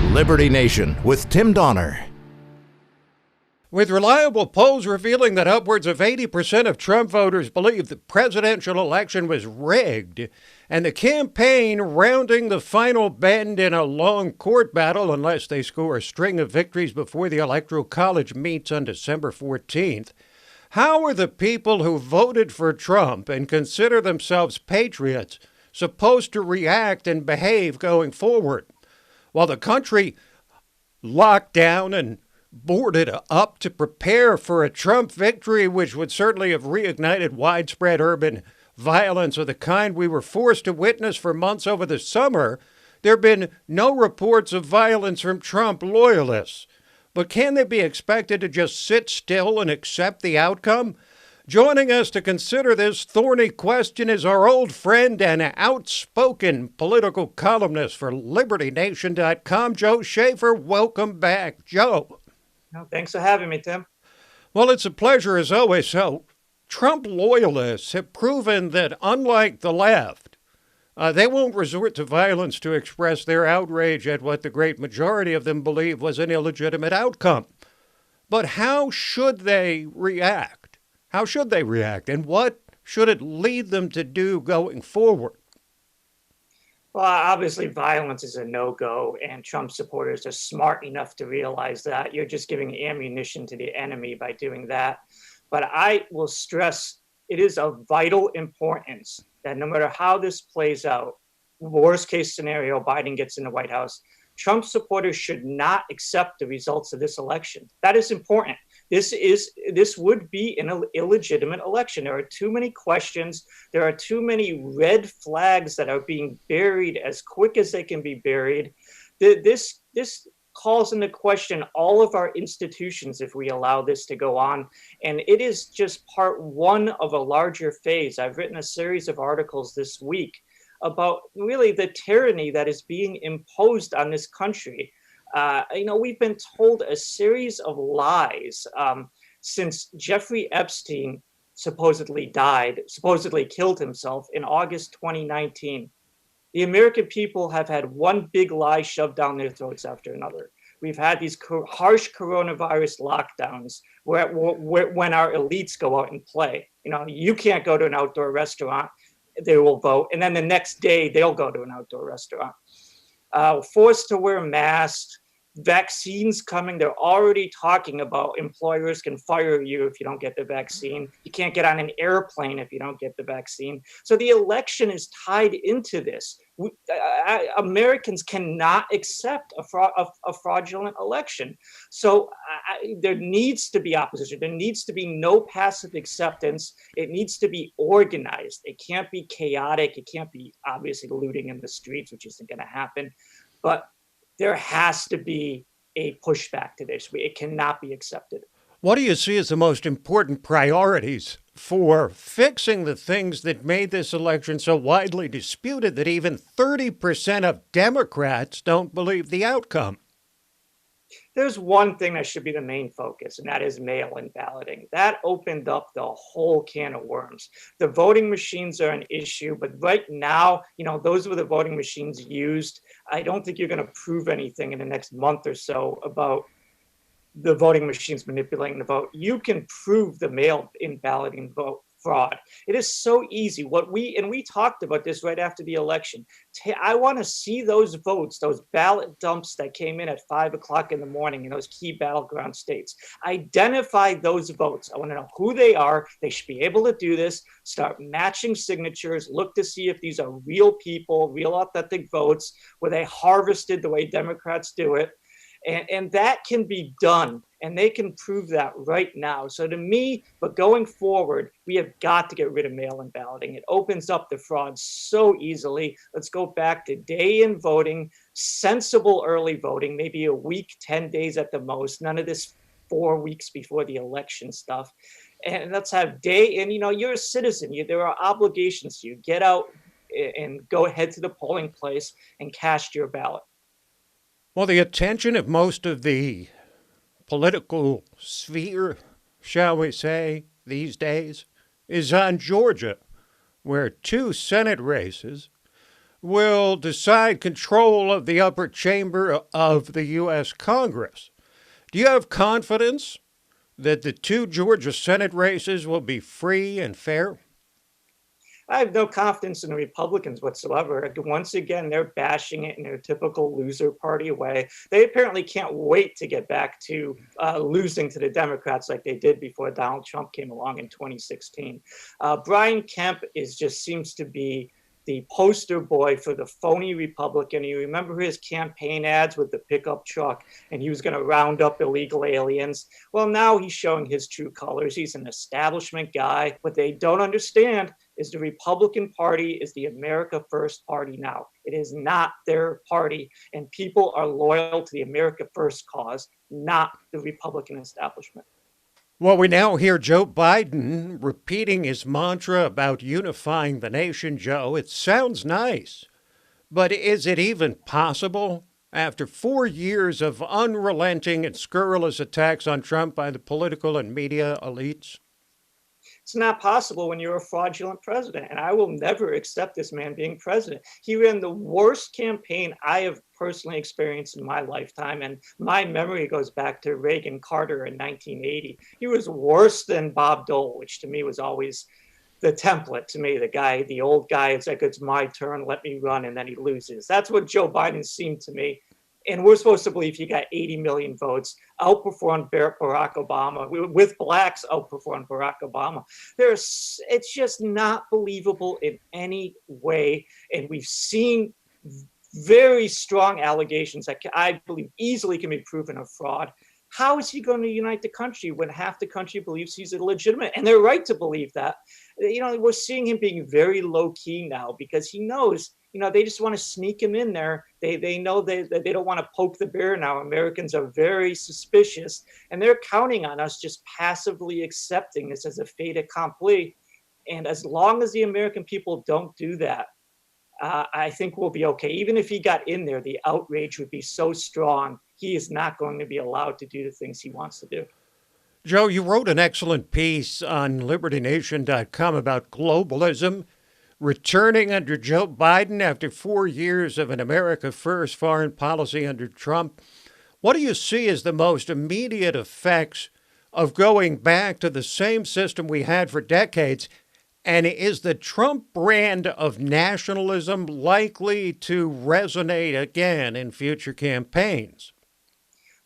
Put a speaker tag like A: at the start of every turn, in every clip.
A: Liberty Nation with Tim Donner.
B: With reliable polls revealing that upwards of 80% of Trump voters believe the presidential election was rigged, and the campaign rounding the final bend in a long court battle unless they score a string of victories before the Electoral College meets on December 14th, how are the people who voted for Trump and consider themselves patriots supposed to react and behave going forward? While the country locked down and boarded up to prepare for a Trump victory, which would certainly have reignited widespread urban violence of the kind we were forced to witness for months over the summer, there have been no reports of violence from Trump loyalists. But can they be expected to just sit still and accept the outcome? Joining us to consider this thorny question is our old friend and outspoken political columnist for LibertyNation.com, Joe Schaeffer. Welcome back, Joe.
C: Thanks for having me, Tim.
B: Well, it's a pleasure as always. So, Trump loyalists have proven that, unlike the left, they won't resort to violence to express their outrage at what the great majority of them believe was an illegitimate outcome. But how should they react? How should they react? And what should it lead them to do going forward?
C: Well, obviously, violence is a no-go, and Trump supporters are smart enough to realize that. You're just giving ammunition to the enemy by doing that. But I will stress it is of vital importance that no matter how this plays out, worst case scenario, Biden gets in the White House, Trump supporters should not accept the results of this election. That is important. This would be an illegitimate election. There are too many questions. There are too many red flags that are being buried as quick as they can be buried. This calls into question all of our institutions if we allow this to go on. And it is just part one of a larger phase. I've written a series of articles this week about really the tyranny that is being imposed on this country. We've been told a series of lies since Jeffrey Epstein supposedly killed himself in August 2019. The American people have had one big lie shoved down their throats after another. We've had these harsh coronavirus lockdowns where when our elites go out and play. You can't go to an outdoor restaurant. They will vote. And then the next day, they'll go to an outdoor restaurant. Forced to wear masks, vaccines coming. They're already talking about employers can fire you if you don't get the vaccine. You can't get on an airplane if you don't get the vaccine. So the election is tied into this. Americans cannot accept a fraudulent election. So there needs to be opposition. There needs to be no passive acceptance. It needs to be organized. It can't be chaotic. It can't be obviously looting in the streets, which isn't going to happen. But there has to be a pushback to this. It cannot be accepted.
B: What do you see as the most important priorities for fixing the things that made this election so widely disputed that even 30% of Democrats don't believe the outcome?
C: There's one thing that should be the main focus, and that is mail-in balloting. That opened up the whole can of worms. The voting machines are an issue, but right now, those were the voting machines used. I don't think you're going to prove anything in the next month or so about the voting machines manipulating the vote. You can prove the mail-in balloting vote fraud. It is so easy. We talked about this right after the election. I want to see those votes, those ballot dumps that came in at 5 o'clock in the morning in those key battleground states. Identify those votes. I want to know who they are. They should be able to do this. Start matching signatures. Look to see if these are real people, real authentic votes. Were they harvested the way Democrats do it? And that can be done, and they can prove that right now. So to me, but going forward, we have got to get rid of mail-in balloting. It opens up the fraud so easily. Let's go back to day-in voting, sensible early voting, maybe a week, 10 days at the most. None of this 4 weeks before the election stuff. And let's have you're a citizen. There are obligations to you. Get out and go ahead to the polling place and cast your ballot.
B: Well, the attention of most of the political sphere, shall we say, these days, is on Georgia, where 2 Senate races will decide control of the upper chamber of the U.S. Congress. Do you have confidence that the two Georgia Senate races will be free and fair?
C: I have no confidence in the Republicans whatsoever. Once again, they're bashing it in their typical loser party way. They apparently can't wait to get back to losing to the Democrats like they did before Donald Trump came along in 2016. Brian Kemp seems to be the poster boy for the phony Republican. You remember his campaign ads with the pickup truck, and he was going to round up illegal aliens. Well, now he's showing his true colors. He's an establishment guy. What they don't understand is the Republican Party is the America First Party now. It is not their party, and people are loyal to the America First cause, not the Republican establishment.
B: Well, we now hear Joe Biden repeating his mantra about unifying the nation, Joe. It sounds nice, but is it even possible? After 4 years of unrelenting and scurrilous attacks on Trump by the political and media elites?
C: It's not possible when you're a fraudulent president, and I will never accept this man being president. He ran the worst campaign I have personally experienced in my lifetime, and my memory goes back to Reagan Carter in 1980. He was worse than Bob Dole, which to me was always the template. To me, the old guy, it's like, it's my turn, let me run, and then he loses. That's what Joe Biden seemed to me. And we're supposed to believe he got 80 million votes, outperformed Barack Obama, with blacks outperformed Barack Obama. It's just not believable in any way. And we've seen very strong allegations that I believe easily can be proven of fraud. How is he going to unite the country when half the country believes he's illegitimate? And they're right to believe that. We're seeing him being very low key now because he knows, they just want to sneak him in there. They know that they don't want to poke the bear now. Americans are very suspicious, and they're counting on us just passively accepting this as a fait accompli. And as long as the American people don't do that, I think we'll be okay. Even if he got in there, the outrage would be so strong. He is not going to be allowed to do the things he wants to do.
B: Joe, you wrote an excellent piece on LibertyNation.com about globalism returning under Joe Biden after 4 years of an America First foreign policy under Trump. What do you see as the most immediate effects of going back to the same system we had for decades? And is the Trump brand of nationalism likely to resonate again in future campaigns?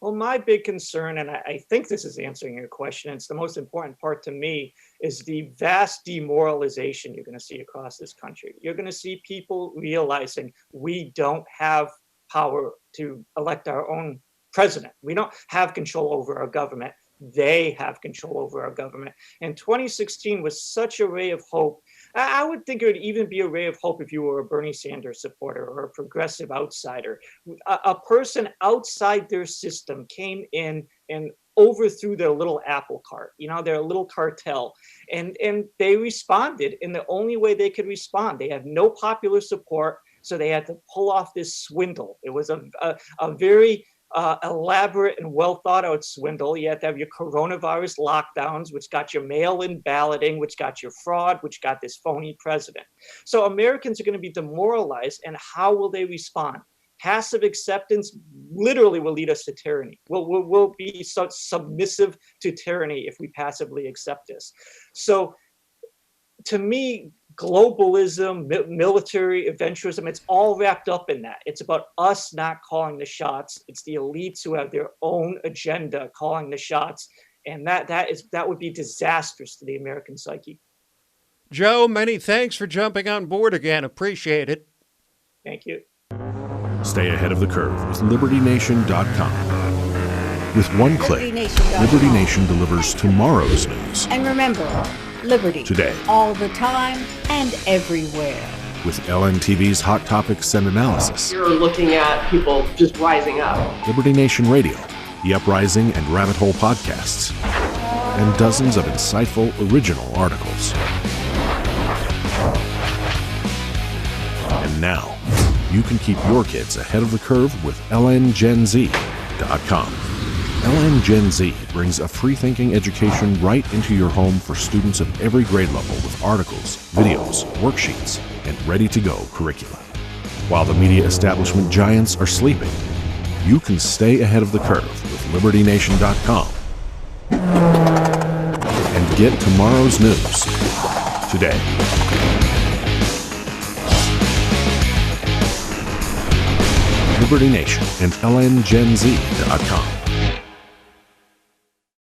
C: Well, my big concern, and I think this is answering your question, it's the most important part to me, is the vast demoralization you're going to see across this country. You're going to see people realizing we don't have power to elect our own president. We don't have control over our government. They have control over our government. And 2016 was such a ray of hope. I would think it would even be a ray of hope if you were a Bernie Sanders supporter or a progressive outsider. A person outside their system came in and overthrew their little apple cart, their little cartel. And they responded in the only way they could respond. They had no popular support, so they had to pull off this swindle. It was a very elaborate and well thought out swindle. You have to have your coronavirus lockdowns, which got your mail-in balloting, which got your fraud, which got this phony president. So Americans are going to be demoralized, and how will they respond? Passive acceptance literally will lead us to tyranny. We'll be so submissive to tyranny if we passively accept this. So to me, globalism, military adventurism, it's all wrapped up in that. It's about us not calling the shots. It's the elites who have their own agenda calling the shots. And that would be disastrous to the American psyche.
B: Joe, many thanks for jumping on board again. Appreciate it.
C: Thank you.
D: Stay ahead of the curve with LibertyNation.com. With one click, Liberty Nation delivers tomorrow's news.
E: And remember, liberty.
D: Today.
E: All the time and everywhere.
D: With LNTV's Hot Topics and Analysis.
F: You're looking at people just rising up.
D: Liberty Nation Radio, The Uprising and Rabbit Hole podcasts. And dozens of insightful original articles. And now, you can keep your kids ahead of the curve with LNGenZ.com. LN Gen Z brings a free-thinking education right into your home for students of every grade level with articles, videos, worksheets, and ready-to-go curricula. While the media establishment giants are sleeping, you can stay ahead of the curve with LibertyNation.com and get tomorrow's news today. Liberty Nation and LNGenZ.com.